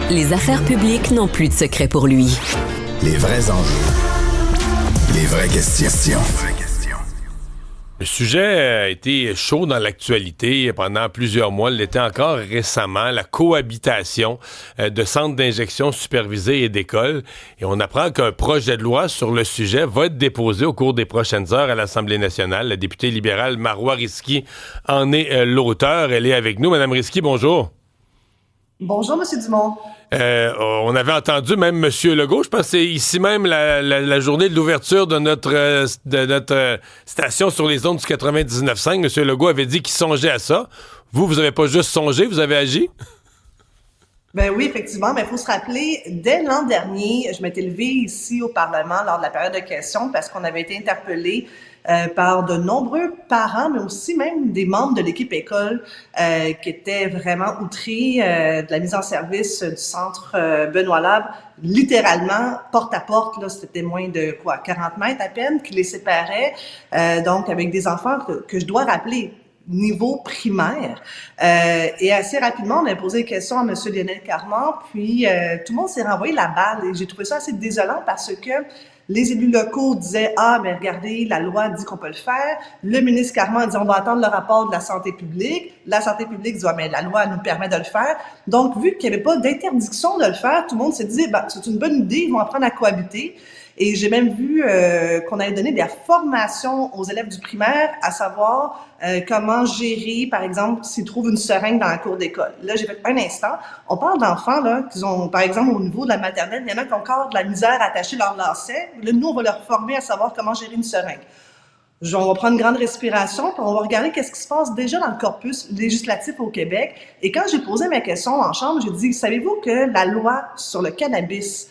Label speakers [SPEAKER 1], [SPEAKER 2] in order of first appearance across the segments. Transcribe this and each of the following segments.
[SPEAKER 1] Les affaires publiques n'ont plus de secret pour lui.
[SPEAKER 2] Les vrais enjeux. Les vraies questions.
[SPEAKER 3] Le sujet a été chaud dans l'actualité pendant plusieurs mois. Il l'était encore récemment, la cohabitation de centres d'injection supervisés et d'écoles. Et on apprend qu'un projet de loi sur le sujet va être déposé au cours des prochaines heures à l'Assemblée nationale. La députée libérale Marois Risky en est l'auteur. Elle est avec nous. Madame Risky, bonjour.
[SPEAKER 4] Bonjour, M. Dumont.
[SPEAKER 3] On avait entendu même M. Legault, je pense que c'est ici même la journée de l'ouverture de notre station sur les ondes du 99.5. M. Legault avait dit qu'il songeait à ça. Vous n'avez pas juste songé, vous avez agi?
[SPEAKER 4] Ben oui, effectivement, mais il faut se rappeler, dès l'an dernier, je m'étais levée ici au Parlement lors de la période de questions parce qu'on avait été interpellés par de nombreux parents, mais aussi même des membres de l'équipe école qui étaient vraiment outrés de la mise en service du centre Benoît Lab, littéralement porte à porte. Là, c'était moins de 40 mètres à peine qui les séparait, donc avec des enfants que je dois rappeler niveau primaire. Et assez rapidement, on a posé des questions à M. Lionel Carman, puis tout le monde s'est renvoyé la balle. Et j'ai trouvé ça assez désolant parce que les élus locaux disaient « Ah, mais regardez, la loi dit qu'on peut le faire. » Le ministre Carman dit « On va attendre le rapport de la santé publique. » La santé publique dit « Ah, mais la loi nous permet de le faire. » Donc, vu qu'il n'y avait pas d'interdiction de le faire, tout le monde s'est dit « C'est une bonne idée, ils vont apprendre à cohabiter. » Et j'ai même vu qu'on avait donné des formations aux élèves du primaire à savoir comment gérer, par exemple, s'ils trouvent une seringue dans la cour d'école. Là, j'ai fait un instant. On parle d'enfants là qui ont, par exemple, au niveau de la maternelle, il y en a qui ont encore de la misère à attacher leur lacet. Là, nous, on va leur former à savoir comment gérer une seringue. On va prendre une grande respiration, puis on va regarder qu'est-ce qui se passe déjà dans le corpus législatif au Québec. Et quand j'ai posé ma question en chambre, j'ai dit, savez-vous que la loi sur le cannabis,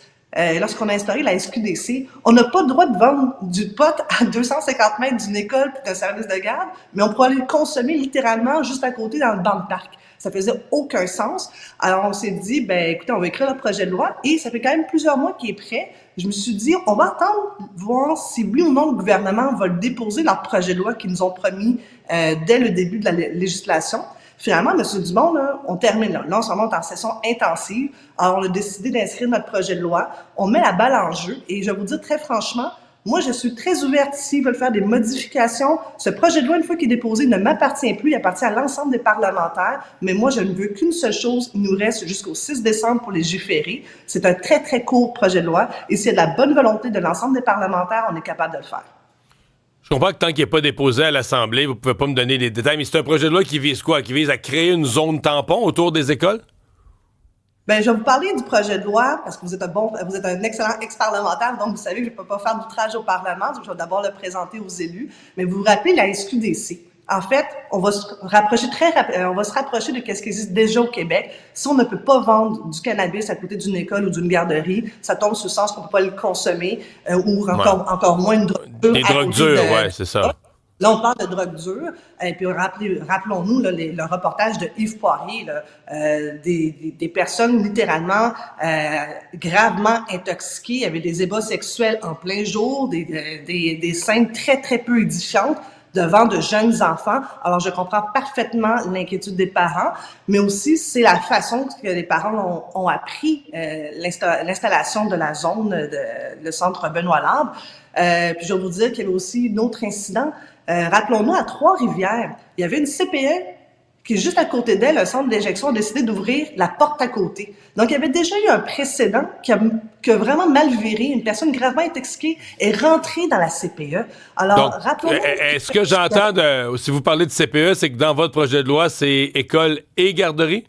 [SPEAKER 4] lorsqu'on a instauré la SQDC, on n'a pas le droit de vendre du pot à 250 mètres d'une école et d'un service de garde, mais on pourrait aller le consommer littéralement juste à côté dans le banc de parc. Ça faisait aucun sens. Alors, on s'est dit, écoutez, on va écrire le projet de loi et ça fait quand même plusieurs mois qu'il est prêt. Je me suis dit, on va attendre voir si oui ou non le gouvernement va le déposer, leur projet de loi qu'ils nous ont promis dès le début de la législation. Finalement, M. Dumont, là, on termine là. Là, on se remonte en session intensive. Alors, on a décidé d'inscrire notre projet de loi. On met la balle en jeu. Et je vais vous dire très franchement, moi, je suis très ouverte s'ils veulent faire des modifications. Ce projet de loi, une fois qu'il est déposé, ne m'appartient plus. Il appartient à l'ensemble des parlementaires. Mais moi, je ne veux qu'une seule chose. Il nous reste jusqu'au 6 décembre pour légiférer. C'est un très, très court projet de loi. Et s'il y a de la bonne volonté de l'ensemble des parlementaires, on est capable de le faire.
[SPEAKER 3] Je comprends que tant qu'il n'est pas déposé à l'Assemblée, vous ne pouvez pas me donner les détails, mais c'est un projet de loi qui vise quoi? Qui vise à créer une zone tampon autour des écoles?
[SPEAKER 4] Je vais vous parler du projet de loi parce que vous êtes un excellent ex-parlementaire, donc vous savez que je ne peux pas faire d'outrage au Parlement, donc je vais d'abord le présenter aux élus. Mais vous vous rappelez la SQDC. En fait, on va se rapprocher de ce qui existe déjà au Québec. Si on ne peut pas vendre du cannabis à côté d'une école ou d'une garderie, ça tombe sous le sens qu'on ne peut pas le consommer ou encore moins une drogue dure.
[SPEAKER 3] Des drogues dures, oui, c'est ça.
[SPEAKER 4] Là, on parle de drogue dure. Et puis, rappelons-nous là, le reportage de Yves Poirier, là, des personnes littéralement gravement intoxiquées. Il y avait des ébats sexuels en plein jour, des scènes très, très peu édifiantes devant de jeunes enfants. Alors, je comprends parfaitement l'inquiétude des parents, mais aussi c'est la façon que les parents ont appris l'installation de la zone, le centre Benoît Lab. Puis je vais vous dire qu'il y avait aussi un autre incident. Rappelons-nous, à Trois-Rivières, il y avait une CPE qui est juste à côté d'elle, un centre d'injection, a décidé d'ouvrir la porte à côté. Donc, il y avait déjà eu un précédent qui a vraiment mal viré. Une personne gravement intoxiquée est rentrée dans la CPE. Alors,
[SPEAKER 3] donc,
[SPEAKER 4] rappelons-nous...
[SPEAKER 3] Est-ce que j'entends, si vous parlez de CPE, c'est que dans votre projet de loi, c'est école et garderie?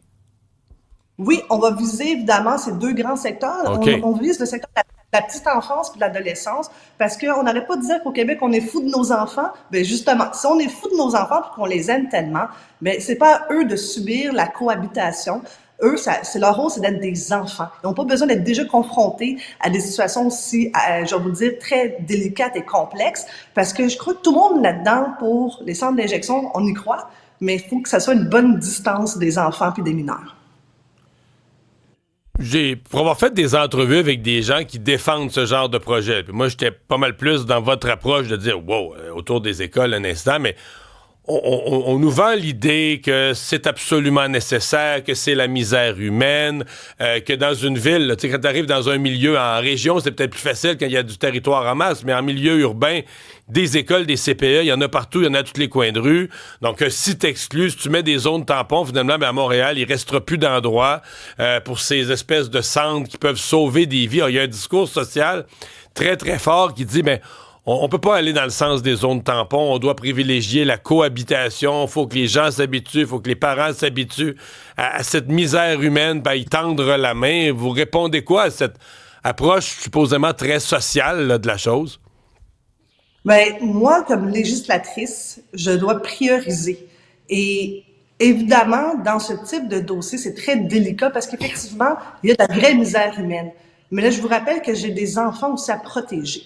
[SPEAKER 4] Oui, on va viser évidemment ces deux grands secteurs.
[SPEAKER 3] Okay.
[SPEAKER 4] On vise le secteur de la petite enfance puis de l'adolescence parce qu'on n'arrête pas de dire qu'au Québec, on est fou de nos enfants. Ben justement, si on est fou de nos enfants puis qu'on les aime tellement, ben c'est pas à eux de subir la cohabitation. Eux, c'est leur rôle, c'est d'être des enfants. Ils n'ont pas besoin d'être déjà confrontés à des situations aussi, je vais vous dire, très délicates et complexes parce que je crois que tout le monde là-dedans, pour les centres d'injection, on y croit, mais il faut que ça soit une bonne distance des enfants puis des mineurs.
[SPEAKER 3] Pour avoir fait des entrevues avec des gens qui défendent ce genre de projet, puis moi, j'étais pas mal plus dans votre approche de dire, wow, autour des écoles, un instant, mais on nous vend l'idée que c'est absolument nécessaire, que c'est la misère humaine, que dans une ville, là, quand tu arrives dans un milieu en région, c'est peut-être plus facile quand il y a du territoire en masse, mais en milieu urbain, des écoles, des CPE, il y en a partout, il y en a à tous les coins de rue. Donc, si t'exclus, si tu mets des zones tampons, finalement, à Montréal, il restera plus d'endroits pour ces espèces de centres qui peuvent sauver des vies. Alors, il y a un discours social très, très fort qui dit, on peut pas aller dans le sens des zones tampons. On doit privilégier la cohabitation. Il faut que les gens s'habituent. Il faut que les parents s'habituent à cette misère humaine, y tendre la main. Vous répondez quoi à cette approche supposément très sociale là, de la chose?
[SPEAKER 4] Moi, comme législatrice, je dois prioriser. Et évidemment, dans ce type de dossier, c'est très délicat parce qu'effectivement, il y a de la vraie misère humaine. Mais là, je vous rappelle que j'ai des enfants aussi à protéger.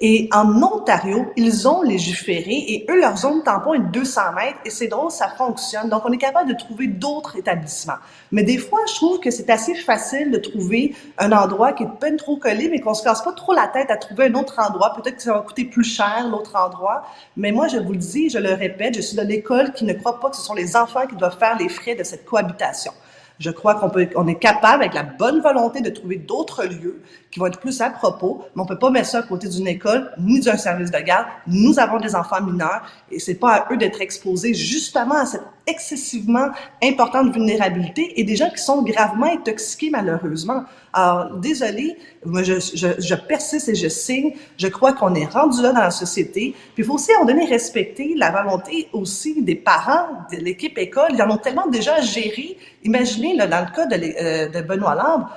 [SPEAKER 4] Et en Ontario, ils ont légiféré et eux, leur zone tampon est de 200 mètres et c'est drôle, ça fonctionne. Donc, on est capable de trouver d'autres établissements. Mais des fois, je trouve que c'est assez facile de trouver un endroit qui est peine trop collé, mais qu'on se casse pas trop la tête à trouver un autre endroit. Peut-être que ça va coûter plus cher, l'autre endroit. Mais moi, je vous le dis, je le répète, je suis de l'école qui ne croit pas que ce sont les enfants qui doivent faire les frais de cette cohabitation. Je crois qu'on est capable, avec la bonne volonté, de trouver d'autres lieux qui vont être plus à propos, mais on peut pas mettre ça à côté d'une école ni d'un service de garde. Nous avons des enfants mineurs et c'est pas à eux d'être exposés justement à cette excessivement importante vulnérabilité et des gens qui sont gravement intoxiqués malheureusement. Alors, désolé, moi je persiste et je signe. Je crois qu'on est rendu là dans la société. Puis il faut aussi, à un moment donné, respecter la volonté aussi des parents, de l'équipe école. Ils en ont tellement déjà géré. Imaginez, là, dans le cas de Benoît Lambre,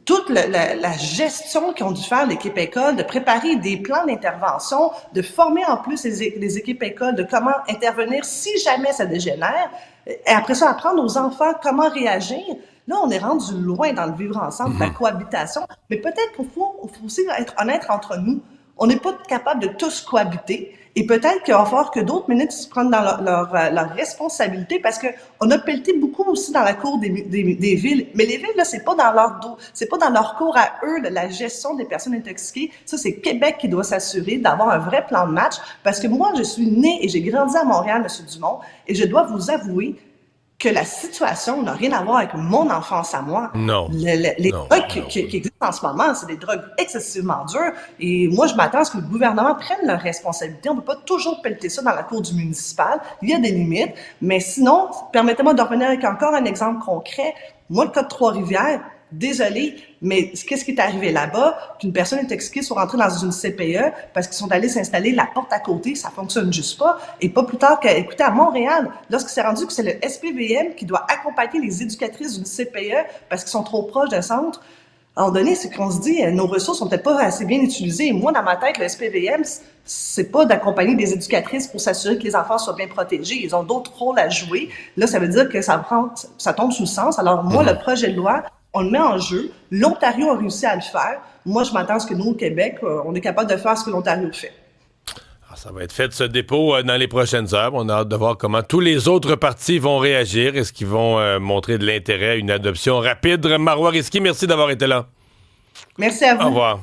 [SPEAKER 4] toute la gestion qu'ils ont dû faire l'équipe école, de préparer des plans d'intervention, de former en plus les équipes écoles de comment intervenir si jamais ça dégénère, et après ça, apprendre aux enfants comment réagir. Là, on est rendu loin dans le vivre ensemble, la cohabitation, mais peut-être qu'il faut aussi être honnête entre nous. On n'est pas capable de tous cohabiter. Et peut-être qu'il va falloir que d'autres ministres se prennent dans leur responsabilité parce que on a pelleté beaucoup aussi dans la cour des villes. Mais les villes, là, c'est pas dans leur dos, c'est pas dans leur cour à eux, la gestion des personnes intoxiquées. Ça, c'est Québec qui doit s'assurer d'avoir un vrai plan de match parce que moi, je suis née et j'ai grandi à Montréal, M. Dumont, et je dois vous avouer que la situation n'a rien à voir avec mon enfance à moi.
[SPEAKER 3] Non.
[SPEAKER 4] Les drogues qui existent en ce moment, c'est des drogues excessivement dures. Et moi, je m'attends à ce que le gouvernement prenne leurs responsabilités. On ne peut pas toujours pelleter ça dans la cour du municipal. Il y a des limites. Mais sinon, permettez-moi de revenir avec encore un exemple concret. Moi, le cas de Trois-Rivières, désolé, mais qu'est-ce qui est arrivé là-bas? Qu'une personne intoxiquée soit rentrée dans une CPE parce qu'ils sont allés s'installer la porte à côté, ça fonctionne juste pas. Et pas plus tard écoutez, à Montréal, lorsque c'est rendu que c'est le SPVM qui doit accompagner les éducatrices d'une CPE parce qu'ils sont trop proches d'un centre, à un moment donné, c'est qu'on se dit, nos ressources sont peut-être pas assez bien utilisées. Et moi, dans ma tête, le SPVM, c'est pas d'accompagner des éducatrices pour s'assurer que les enfants soient bien protégés. Ils ont d'autres rôles à jouer. Là, ça veut dire que ça tombe sous le sens. Alors, moi, le projet de loi, on le met en jeu. L'Ontario a réussi à le faire. Moi, je m'attends à ce que nous, au Québec, on est capable de faire ce que l'Ontario fait.
[SPEAKER 3] Alors, ça va être fait, ce dépôt, dans les prochaines heures. On a hâte de voir comment tous les autres partis vont réagir. Est-ce qu'ils vont montrer de l'intérêt à une adoption rapide? Marois Risky, merci d'avoir été là.
[SPEAKER 4] Merci à vous.
[SPEAKER 3] Au revoir.